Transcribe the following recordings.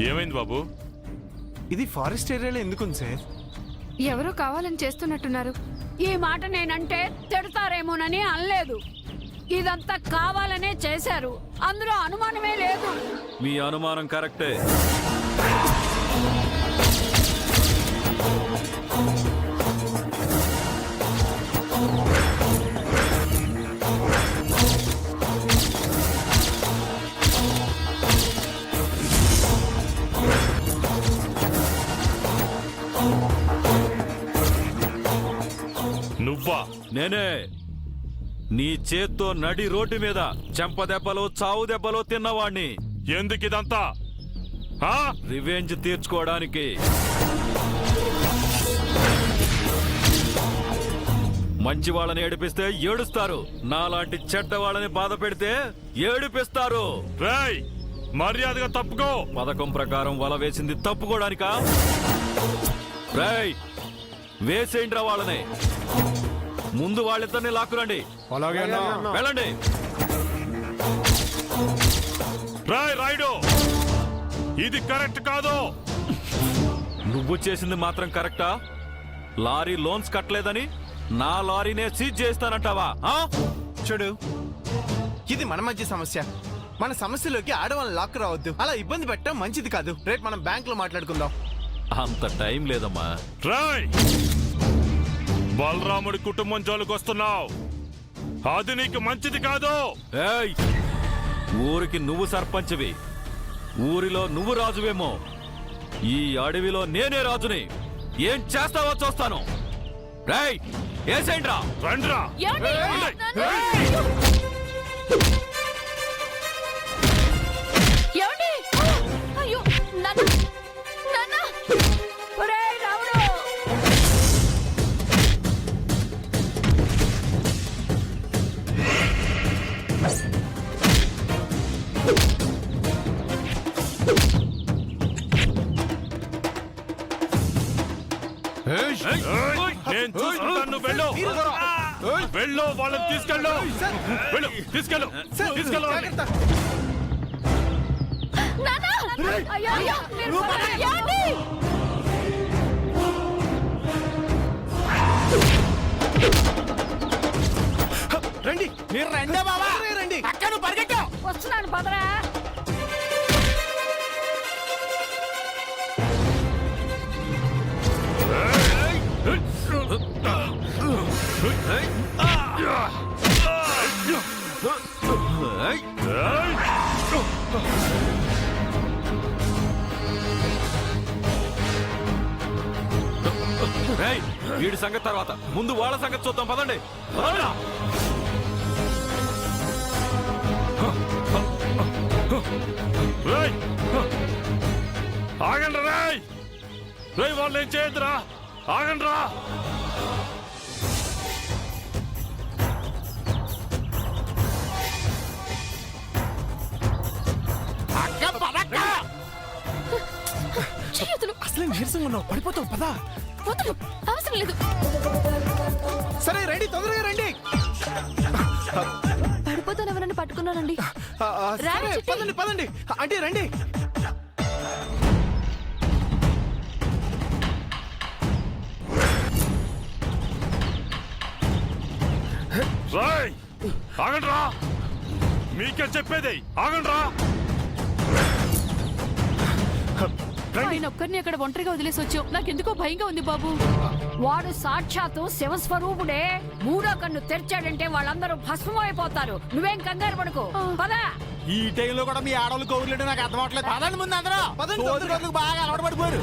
ఏమైంది బాబు? ఇది ఫారెస్ట్ ఏరియాలో ఎందుకుంది సార్? ఎవరో కావాలని చేస్తున్నట్టున్నారు. ఈ మాట నేనంటే తిడతారేమోనని అనలేదు. ఇదంతా కావాలనే చేశారు, అందులో అనుమానమే లేదు. మీ అనుమానం కరెక్టే. నువ్వా? నేనే. నీ చేత్తో నడి రోడ్డు మీద చెంప దెబ్బలో చావు దెబ్బలో తిన్నవాణ్ణి. ఎందుకు ఇదంతా? రివెంజ్ తీర్చుకోవడానికి. మంచి వాళ్ళని ఏడిపిస్తే ఏడుస్తారు, నాలాంటి చెడ్డ వాళ్ళని బాధ పెడితే ఏడిపిస్తారు. రేయ్, మర్యాదగా తప్పుకో. పథకం ప్రకారం వల వేసింది తప్పుకోవడానికా? రేయ్, వేసేయండిరా వాళ్ళని. ముందు వాళ్ళిద్దరిని లాక్కురండి. వెళ్ళండి. రాయ్ రాయుడు, ఇది కరెక్ట్ కాదు. నువ్వు చేసింది మాత్రం కరెక్టా? లారీ లోన్స్ కట్టలేదని నా లారీనే సీజ్ చేస్తానంటావా? చూడు, ఇది మన మధ్య సమస్య. మన సమస్యలోకి ఆడవాళ్ళని లాక్ రావద్దు. అలా ఇబ్బంది పెట్టడం మంచిది కాదు. రేపు మనం బ్యాంక్ లో మాట్లాడుకుందాం. అంత టైం లేదమ్మా. రాయ్, బలరాముడి కుటుంబం జోలికి వస్తున్నావు, అది నీకు మంచిది కాదు. ఏయ్, ఊరికి నువ్వు సర్పంచ్వి, ఊరిలో నువ్వు రాజువేమో, ఈ అడవిలో నేనే రాజుని. ఏం చేస్తావో చూస్తాను. రేయ్, ఏసేంట్రా. రండ్రా. ఒరేయ్ రాముడు, నేను చూసుకుంటాను, నువ్వు వెళ్ళు. వెళ్ళు, వాళ్ళని తీసుకెళ్ళు. వెళ్ళు, తీసుకెళ్ళు. తీసుకెళ్ళు. అయ్యో, అయ్యో, మీరు ఏమండి? రండి, మీరు రండి బాబా, రండి. అక్క, నువ్వు పరిగెట్టు. వస్తున్నాను, పదరా. రేయ్, వీడి సంగతి తర్వాత, ముందు వాళ్ళ సంగతి చూద్దాం. పదండి. ఆగండి రాయ్. రేయ్, వాళ్ళు ఏం చేయొద్దురా. ఆగండి రా. అసలే నీరసంగా ఉన్నావు, పడిపోతావు. పదా, అవసరం లేదు. సరే రండి, తొందరగా రండి. పడిపోతాను, ఎవరన్నా పట్టుకున్నానండి. సరే, పదండి పదండి. అంటే రండి. రాయ్, ఆగండి రా. మీకే చెప్పేది, ఆగండి రా. ఆయన ఒక్కరిని అక్కడ ఒంటరిగా వదిలేసి వచ్చావు. నాకెందుకో భయంగా ఉంది బాబు. వాడు సాక్షాత్తు శివస్వరూపుడే. మూడో కన్ను తెరిచాడంటే వాళ్ళందరూ భస్మమైపోతారు. నువ్వేం కంగారు పడుకో, పదా. ఈ టైంలో కూడా మీ ఆడవాళ్ళు కౌరులేడు నాకు అర్థం అవట్లేదు. పదండి ముందు అందరూ. పదండి, బాగా అలవాటు పడిపోయారు.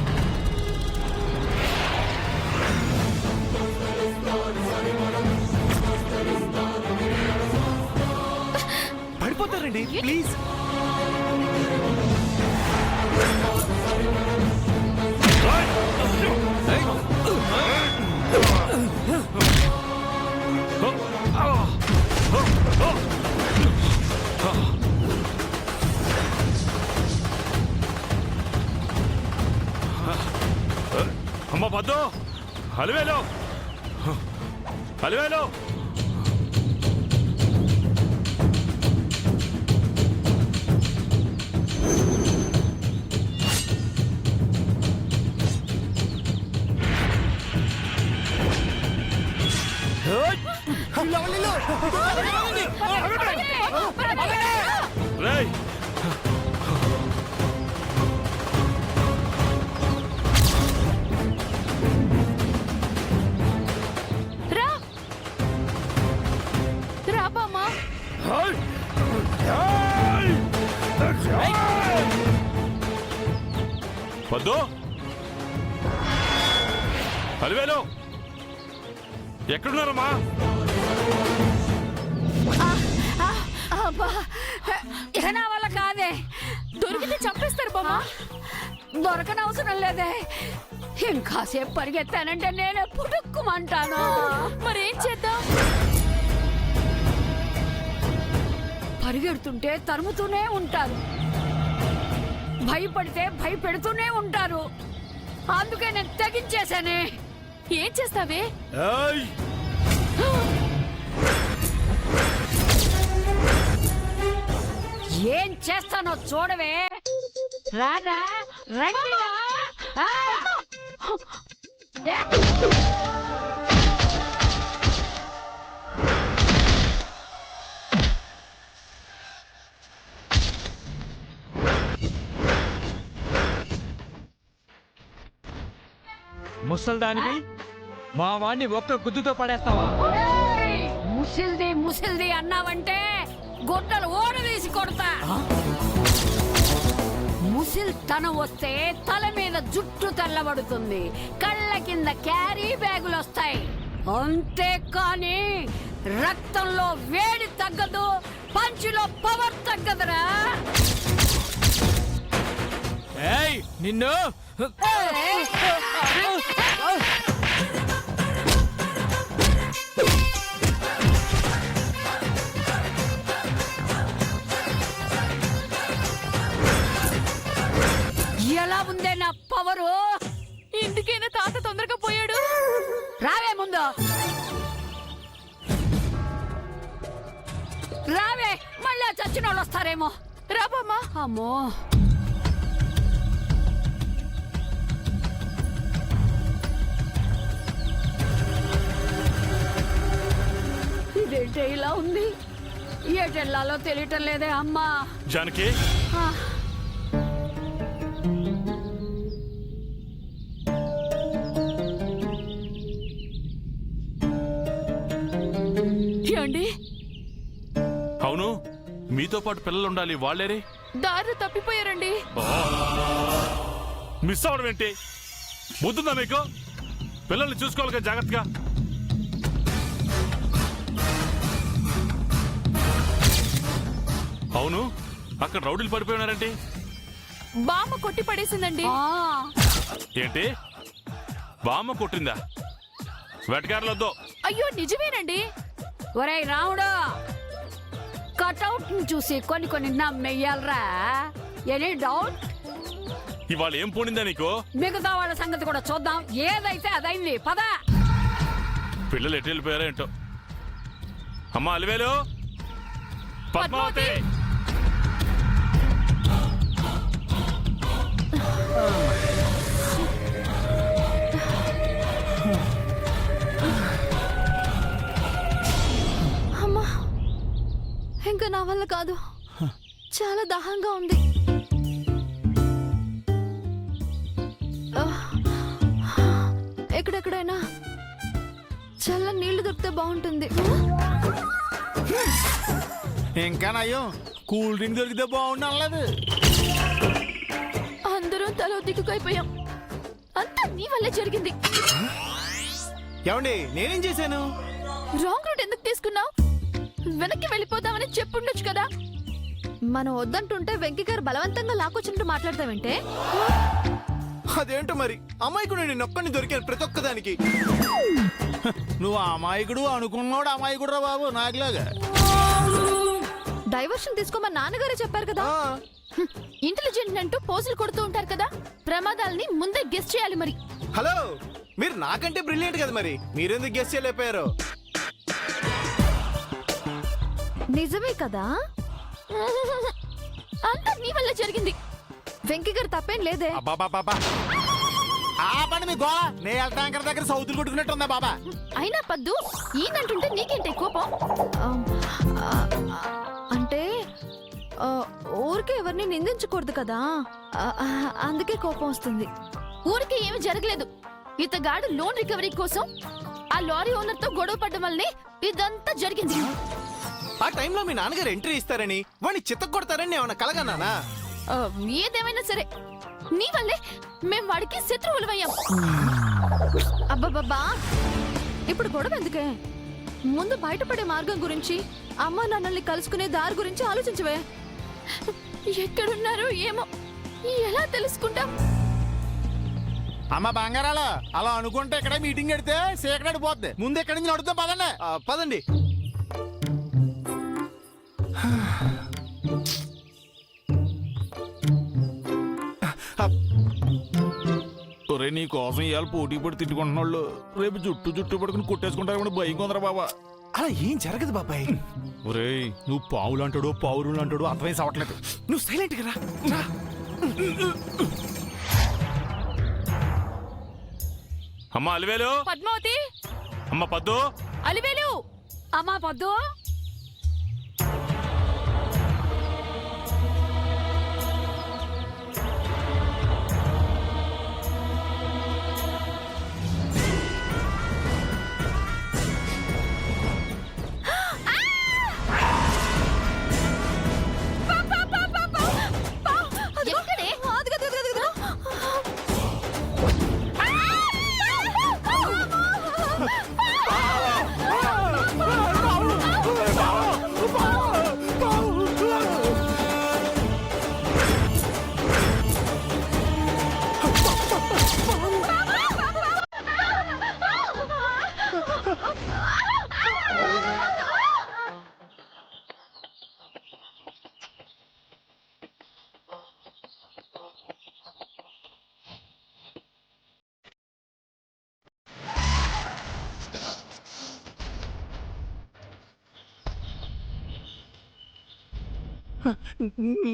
పడిపోతారండి, ప్లీజ్. అమ్మ పద్దు, హలివేలు, హలివేలు. వద్దు అలివేలు ఎక్కడున్నారమ్మా? అబ్బా, ఇక నా వల్ల కాదే. దొరికితే చంపేస్తారు బామ్మ. దొరకనవసరం లేదే. ఇంకాసేపు పరిగెత్తానంటే నేనే పుట్టుక్కుమంటాను. మరేం చేద్దాం? పరిగెడుతుంటే తరుముతూనే ఉంటారు, భయపడితే భయపెడుతూనే ఉంటారు. అందుకే నేను తెగించేశానే. ఏం చేస్తావే? ఏయ్! ఏం చేస్తానో చూడవే. రారా, రండిరా. ఆ! ముసల్దానివి మా వాణ్ణి ఒక్క గుద్దుతో పడేస్తావా? ఏయ్! ముసిల్ది అన్నావంటే గొడ్డలు ఓడదీసి కొడతా. ముసిల్తనం వస్తే తల మీద జుట్టు తెల్లబడుతుంది, కళ్ళ కింద క్యారీ బ్యాగులు వస్తాయి. అంతేకాని రక్తంలో వేడి తగ్గదు, పంచిలో పవర్ తగ్గదురా. ఏయ్ నిన్ను! ఎలా ఉందే నా పవరు? ఇందుకైనా తాత తొందరగా పోయాడు. రావే ముందు, రావే. మళ్ళీ చచ్చిన వాళ్ళు వస్తారేమో. రా బామ్మ. అమ్మో, ఇదేంటి ఇలా ఉంది? ఏటెళ్ళాలో తెలియటం లేదే అమ్మా. జానకి ఆ, ఏమండి? అవును, మీతో పాటు పిల్లలు ఉండాలి, వాళ్ళేరే దారిలో తప్పిపోయారండి. మిస్ అవడం ఏంటి? బుద్ధుందా మీకు? పిల్లల్ని చూసుకోవాలి కదా జాగ్రత్తగా. అవును, అక్కడ రౌడీలు పడిపోయినారంటే బామ్మ కొట్టి పడేసిందండి. ఆ, ఏంటి? బామ్మ కొట్టిందా? వెటకారలొద్దు. అయ్యో నిజమేనండి. ఒరేయ్ రాముడు, కటౌట్ చూసి కొన్ని నమ్మేయాలరా. Any doubt? ఇవాళ ఏం పోనిందా నీకు? మిగతా వాళ్ళ సంగతి కూడా చూద్దాం. ఏదైతే అదైంది, పద. పిల్లలు ఎటు వెళ్ళిపోయారో ఏంటో. అమ్మా అలివేలు, పద్మావతి, అమ్మా, ఇంకా నా వల్ల కాదు. చాలా దాహంగా ఉంది. ఎక్కడెక్కడైనా చల్ల నీళ్లు దొరికితే బాగుంటుంది. ఇంకా నయ్యం కూల్ డ్రింక్ దొరికితే బాగుండు అనలేదు. అందరం తలో దిక్కుకైపోయాం. అంతా నీ వల్లే జరిగింది. ఏమండి, నేనేం చేశాను? రాంగ్ రూట్ ఎందుకు తీసుకున్నావు? వెనక్కి వెళ్ళిపోతామని చెప్పుండొచ్చు కదా. మనం వద్దంటుంటే వెంకీ గారు బలవంతంగా లాక్కొచ్చినట్టు మాట్లాడతావంటే? అదేంటో మరి, అమ్మాయికుడు నేను ఒక్కడిని దొరికాను ప్రతి ఒక్కదానికి. నువ్వు అమాయకుడు అనుకున్నాడు, అమాయకుడు రా బాబు నాకులాగా. డైవర్షన్ తీసుకోమని నాన్నగారే చెప్పారు కదా. ఇంటెలిజెంట్ అంటూ పోజులు కొడుతూ ఉంటారు కదా. ప్రమాదాలని ముందే గెస్ చేయాలి మరి. హలో, మీరు నాకంటే బ్రిలియంట్ కదా, మరి మీరెందుకు గెస్ చేయలేకపోయారు? నిజమే కదా. అంతా నీ వల్ల జరిగింది. వెంకీ గారు తప్పేం లేదే. బాబా ఆ పని మీ గోళ నే ట్యాంకర్ దగ్గర సౌతులు కొట్టుకున్నట్టు ఉందా బాబా? అయినా పద్దు, ఈయనంటుంటే నీకేంటే కోపం? అంటే ఊరికే ఎవరిని నిందించకూడదు కదా, అందుకే కోపం వస్తుంది. ఊరికే ఏమి జరగలేదు. ఇతగాడు లోన్ రికవరీ కోసం ఆ లారీ ఓనర్ తో గొడవ పడ్డం వల్లనే ఇదంతా జరిగింది. ఆ టైంలో మీ నాన్నగారు ఎంట్రీ ఇస్తారని వాడిని చిత్త కొడతారని ఏమన్నా కలగన్నానా? ఏదేమైనా సరే నీ వల్లే మేం వాడికి శత్రువులమయ్యాం. అబ్బబ్బబ్బా, ఇప్పుడు గొడవ ఎందుకే? ముందు బయటపడే మార్గం గురించి, అమ్మా నాన్నల్ని కలుసుకునే దారి గురించి ఆలోచించవే. ఎక్కడున్నారో ఏమో, ఎలా తెలుసుకుంటాం? అమ్మ బంగారాలు అలా అనుకుంటే ఇక్కడ మీటింగ్ పెడితే సీకరెట్ పోద్ది. ముందు ఎక్కడి నుంచి నడుద్దాం పదండి. పదండి. ఒరే నీ కోసం ఇవాళ పోటీ పడి తిట్టుకుంటున్న వాళ్ళు రేపు జుట్టు పడుకుని కొట్టేసుకుంటారు భయం కొందరా బాబా. అలా ఏం జరగదు బాబాయ్. ఒరేయ్ నువ్వు పావులు అంటాడు పావులు అంటాడు అర్థమై సావట్లేదు. నువ్వు సైలెంట్ గా రా. అమ్మ అలివేలు, పద్మావతి, అమ్మ పద్దు, అలివేలు. అమ్మా పొద్దు, ఎక్కడే?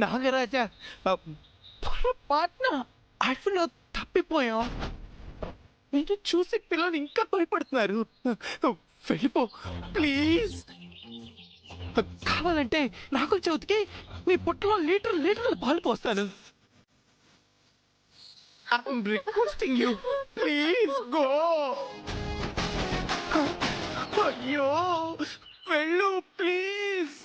నాగరాజా, పొరపాటున అడవిలో తప్పిపోయాం. నేను చూసి పిల్లలు ఇంకా భయపడుతున్నారు. వెళ్ళిపో ప్లీజ్. కావాలంటే నాగుల చవితికి మీ పుట్టలో లీటర్లు పాలు పోస్తాను. I'm requesting you, please go. అయ్యో వెళ్ళు ప్లీజ్.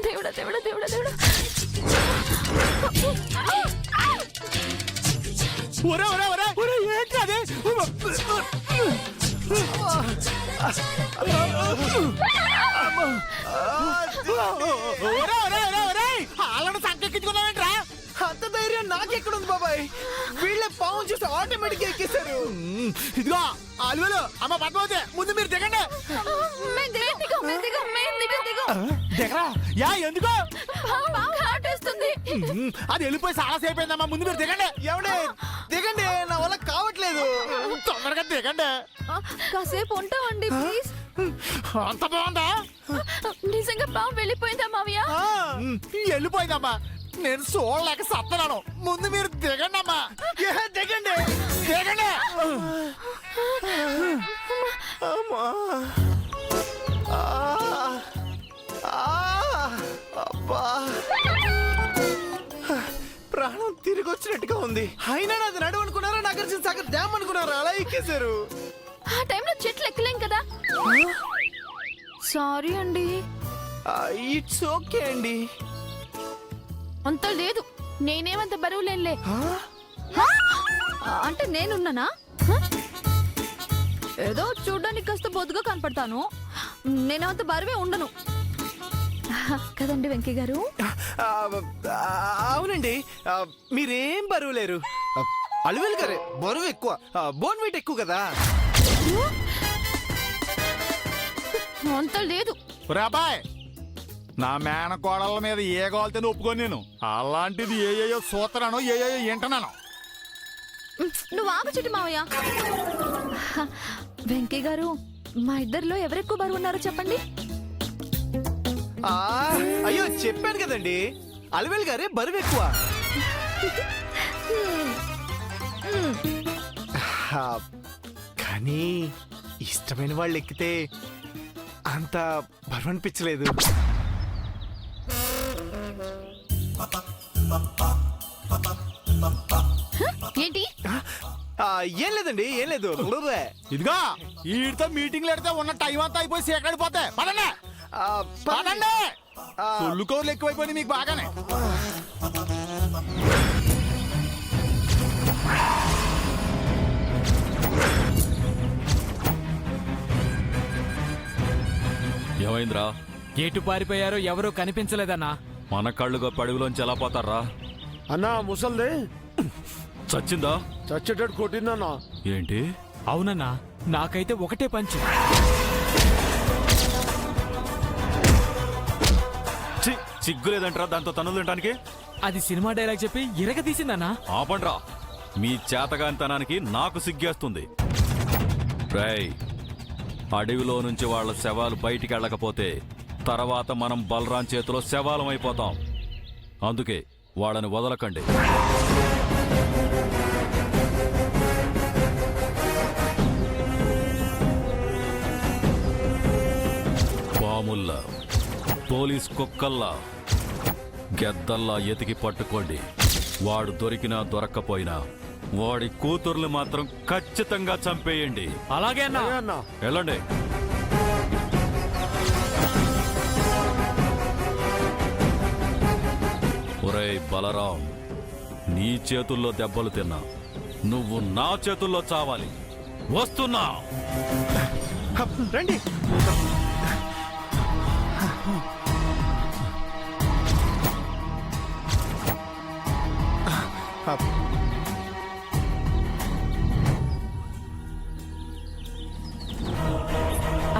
దేవుడా దేవుడా దేవుడా దేవుడా. ఒరే ఒరే ఒరే ఒరే ఏంటి అదే? వాళ్ళని సంకెక్కించుకున్నావేంట్రా? అంత ధైర్యం నాకెక్కడుంది బాబాయ్? వీళ్ళే పాము చూసి ఆటోమేటిక్ ఎక్కేశారు. ఇదిగో అలువలు అమ్మ పద్మావతి ముందు మీరు దిగండి. దిగరా యా ఎందుకో? అది వెళ్ళిపోయి చాలా సేపు అయిందమ్మా. ముందు మీరు దిగండి. ఎవడే దిగండి, నా వల్ల కావట్లేదు. తొందరగా దిగండి. కాసేపు ఉంటామండి ప్లీజ్. అంత బాగుందా? నిజంగా పాము వెళ్ళిపోయిందా మావయ్య? వెళ్ళిపోయిందమ్మా. నేను చూడలేక సత్తనాను. ముందు మీరు దిగండి అమ్మా. దిగండి దిగండి. అమ్మా. అబ్బా, ప్రాణం తిరిగి వచ్చినట్టుగా ఉంది. అయినా నాది నడువు అనుకున్నారా, నాగార్జున సాగర్ డ్యామ్ అనుకున్నారా? అలా ఎక్కేశారు. ఆ టైంలో చెట్లు ఎక్కలేం కదా. సారీ అండి. ఇట్స్ ఓకే అండి. అంత లేదు, నేనేమంత బరువు లేనులే. అంటే నేనున్నానా? ఏదో చూడ్డానికి కాస్త బొద్దుగా కనపడతాను. నేనేమంత బరువే ఉండను కదండి వెంకయ్య గారు. అవునండి, మీరేం బరువు లేరు. అలివేలు గారే బరువు ఎక్కువ, బోన్ వెయిట్ ఎక్కువ కదా. అంత లేదు. రాబాయ్ నా మేనకోడళ్ళ మీద ఏ గోల్తేనే ఒప్పుకొని నేను. అలాంటిది ఏయో సూత్రానో ఏయో ఏంటన్నాను. నువ్వు ఆగు చిట్టి మావయ్య. వెంకయ్య గారు, మా ఇద్దరిలో ఎవరెక్కువ బరువు ఉన్నారో చెప్పండి. అయ్యో చెప్పాను కదండి, అలివేలు గారే బరువు ఎక్కువ. కానీ ఇష్టమైన వాళ్ళు ఎక్కితే అంత బరువు అనిపించలేదు. ఏంటి ఏం లేదండి, ఏం లేదు. ఇదిగా వీడితో మీటింగ్లు పెడితే ఉన్న టైం అంతా అయిపోయి సేకడిపోతే పదండి ఆ, పదండి సొల్లు కౌర్లు ఎక్కువైపోయింది మీకు బాగానే. ఏమైందిరా? ఎటు పారిపోయారో ఎవరూ కనిపించలేదన్నా. మన కళ్ళుగా పడుగులోంచి ఎలా పోతారా? అన్నా ముసల్ది చచ్చిందా? చచ్చేటట్టు కొట్టిందన్నా. ఏంటి? అవునన్నా, నాకైతే ఒకటే పంచు. సిగ్గులేదంటరా దాంతో తన్నులు తినడానికి? అది సినిమా డైలాగ్ చెప్పి ఇరగదీసిందన్నా. ఆపండ్రా, మీ చేతగానితనానికి నాకు సిగ్గేస్తుంది. రేయ్, అడవిలో నుంచి వాళ్ళ శవాలు బయటికి వెళ్ళకపోతే తర్వాత మనం బలరాం చేతిలో శవాలం అయిపోతాం. అందుకే వాళ్ళని వదలకండి. పాముల్లా, పోలీస్ కుక్కల్లా, గెద్దల్లా ఎతికి పట్టుకోండి. వాడు దొరికినా దొరక్కపోయినా వాడి కూతుర్లు మాత్రం ఖచ్చితంగా చంపేయండి. అలాగే అన్నా. వెళ్ళండి. ఒరేయ్ బలరాం, నీ చేతుల్లో దెబ్బలు తిన్నా, నువ్వు నా చేతుల్లో చావాలి. వస్తున్నా. రండి.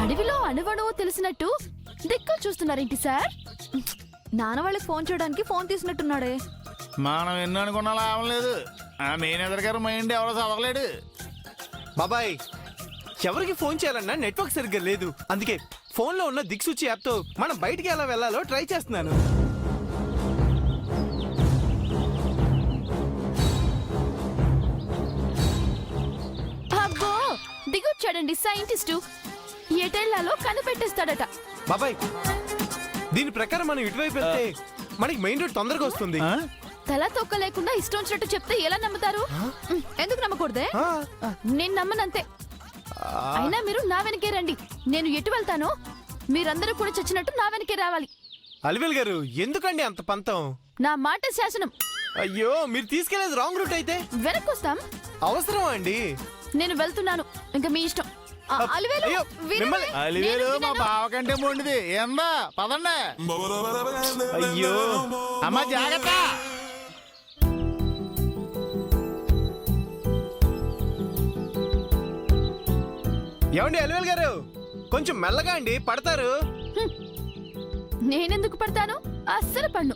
అడవిలో అణువణువు తెలిసినట్టు దిక్కులు చూస్తున్నారేంటి సార్? నాన్న వాళ్ళకి ఫోన్ చేయడానికి ఫోన్ తీసినట్టున్నాడే. మనం ఎన్ని అనుకున్నా లాభం లేదు. ఆ మేనేజర్ గారు మైండ్ ఎవరో చదవలేడు. బాబాయ్, ఎవరికి ఫోన్ చేయాలన్నా నెట్వర్క్ సరిగ్గా లేదు. అందుకే ఫోన్లో ఉన్న దిక్సూచి యాప్తో మనం బయటికి ఎలా వెళ్ళాలో ట్రై చేస్తున్నాను. అబ్బో, దిగొచ్చాడండి సైంటిస్టు. ఎటెళ్లాలో కనిపెట్టేస్తాడట. బాబాయ్, దీని ప్రకారం మనం ఇటువైపు వెళ్తే మనకి మెయిన్ రోడ్ తొందరగా వస్తుంది. తల తొక్క లేకుండా ఇష్టం వచ్చినట్టు చెప్తే ఎలా నమ్ముతారు? ఎందుకు నమ్మకూడదే? నేను నమ్మనంతే. అయినా మీరు నా వెనకే రండి. నేను ఎటు వెళ్తానో మీరందరూ కూడా చచ్చినట్టు నా వెనకే రావాలి. అలివేల్ గారు, ఎందుకండి అంత పంతం? నా మాట శాసనం. అయ్యో, మీరు తీసుకెళ్లేది రాంగ్ రూట్ అయితే వెనక్కొస్తాం. అవసరమా అండి? నేను వెళ్తున్నాను, ఇంకా మీ ఇష్టం. అలివేలు, అయ్యో, వినవే? మిమ్మల్ని- అలివేలు నేను మా వినను. బావ కంటే మొండిది. ఏందా పదండి. అయ్యో, అమ్మ జాగ్రత్త. ఏమండి అలివేల్ గారు, కొంచెం మెల్లగా అండి, పడతారు. నేనెందుకు పడతాను? అస్సలు పడ్ను.